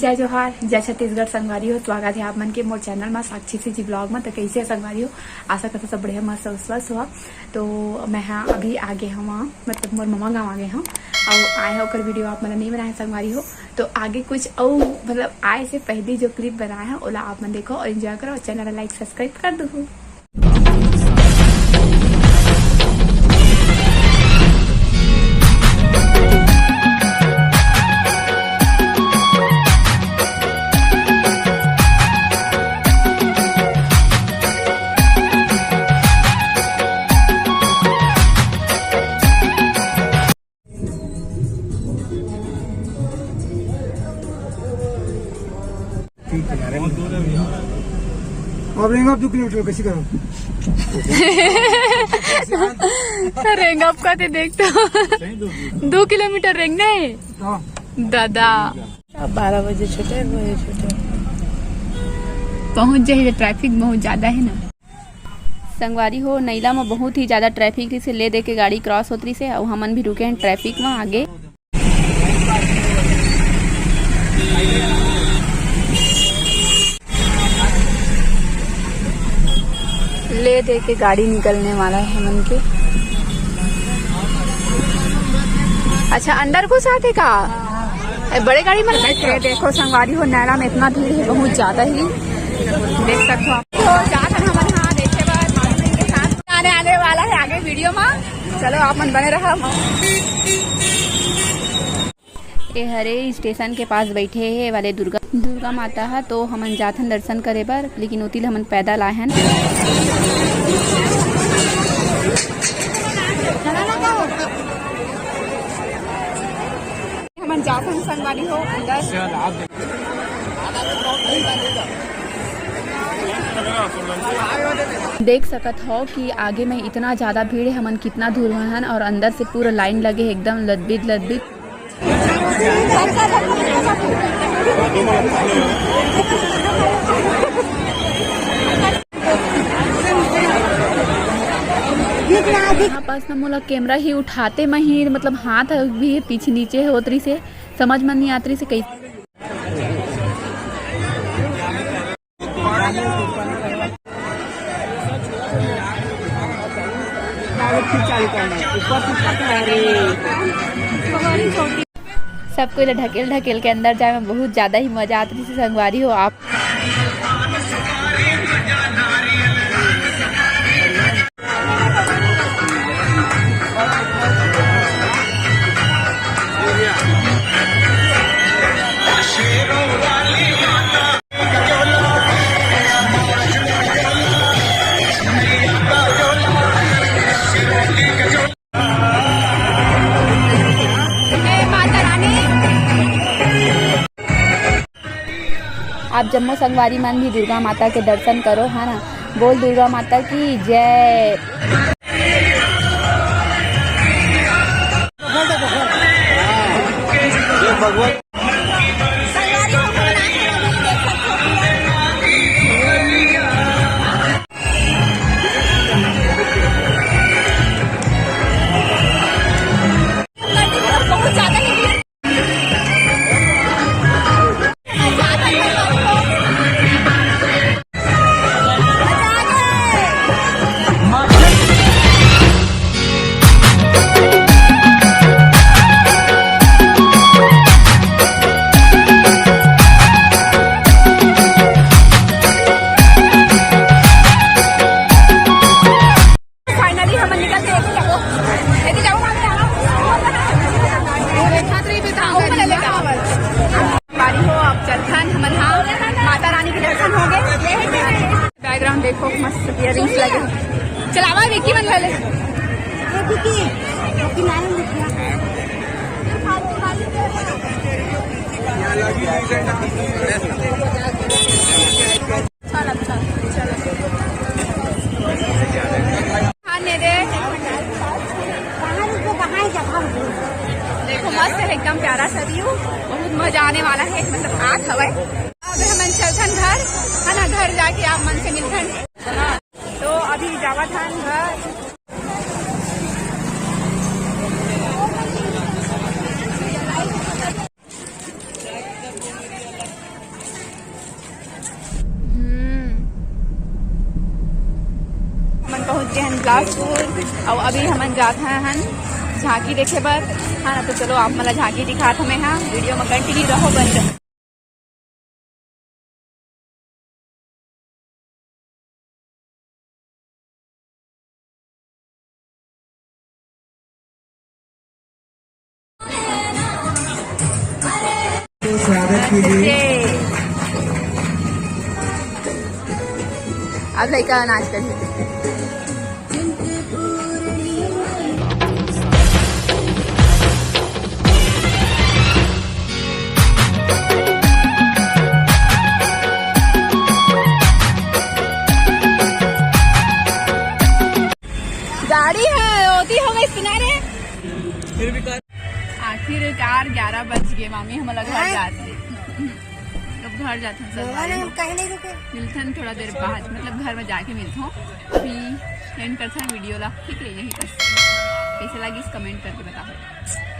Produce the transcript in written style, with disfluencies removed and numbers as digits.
जय जोहार, जय छत्तीसगढ़। संगवारी हो, स्वागत है आप मन के मोर चैनल में साक्षी सी जी ब्लॉग में। तो कैसे संगवारी हो, आशा करते सब बढ़िया मस्त स्वस्थ हुआ। तो मैं हाँ अभी आगे हम मतलब मोर ममा गाँव आगे हम और आए होकर वीडियो आप मैंने नहीं बनाया संगवारी हो। तो आगे कुछ और मतलब आए से पहले जो क्लिप बनाया है ओला आप मन देखो और एंजॉय करो और चैनल लाइक सब्सक्राइब कर दो। अब रेंगा 2 किलोमीटर कैसे करो? रेंगाप का ते देखता 2 किलोमीटर रेंगना है दादा। 12 बजे छूटे पहुंच जाए। ट्रैफिक बहुत ज्यादा है ना संगवारी हो। नैला में बहुत ही ज्यादा ट्रैफिक से ले दे के गाड़ी क्रॉस होती से और हमन भी रुके हैं ट्रैफिक में आगे। ले दे के गाड़ी निकलने वाला है हमन के। अच्छा अंदर घुस आते का बड़े गाड़ी में देखो संगवारी हो। नैला में इतना भीड़ है बहुत ज्यादा ही देख सकते हो आप। तो जाकर हमारे यहाँ देखे बाद के साथ आने वाला है आगे वीडियो में। चलो आप मन बने रहा। ये हरे स्टेशन के पास बैठे है वाले दुर्गा माता है। तो हमन जाथन दर्शन करे बर, लेकिन उती हमन पैदल आए हैं। हमन जाथन संगवारी हो अंदर। देख सकत हो कि आगे में इतना ज्यादा भीड़ है। हमन कितना दूर हैं और अंदर से पूरा लाइन लगे एकदम लदबिद। यहाँ पास ना मोला कैमरा ही उठाते में ही मतलब हाथ भी पीछे नीचे होतरी से समझ में नहीं आतरी से कैसे। सबको ढकेल के अंदर जाए में बहुत ज्यादा ही मजा आती थी संगवारी हो आप। आप जम्मू संगवारी मन भी दुर्गा माता के दर्शन करो है ना। बोल दुर्गा माता की जय। बैकग्राउंड देखो मस्त इयररिंग्स लगे। चलावा विकी मन ले देखो मस्त है एकदम प्यारा सा व्यू। बहुत मजा आने वाला है मतलब आज हवा। अब हम चलथन घर है ना, घर जाके आप मन से मिलथन। तो अभी जावा था घर। बिलासपुर और अभी हमन जात हन झांकी देखे बर। हाँ ना, तो चलो आप मला झांकी दिखात हमें। हाँ, वीडियो में कंटिन्यू रहो बन। तो स्वागत कीजिए। अब लड़का नाच कर गाड़ी है होती हो गई किनारे। आखिरकार 11 बज गए। मामी हम लोग घर जाते अब घर जाते हैं। मिलते हैं थोड़ा देर बाद, मतलब घर में जाके मिलते हो। अभी एंड करते हैं वीडियो ला। ठीक है, यही कैसे लगी कमेंट करके बताओ।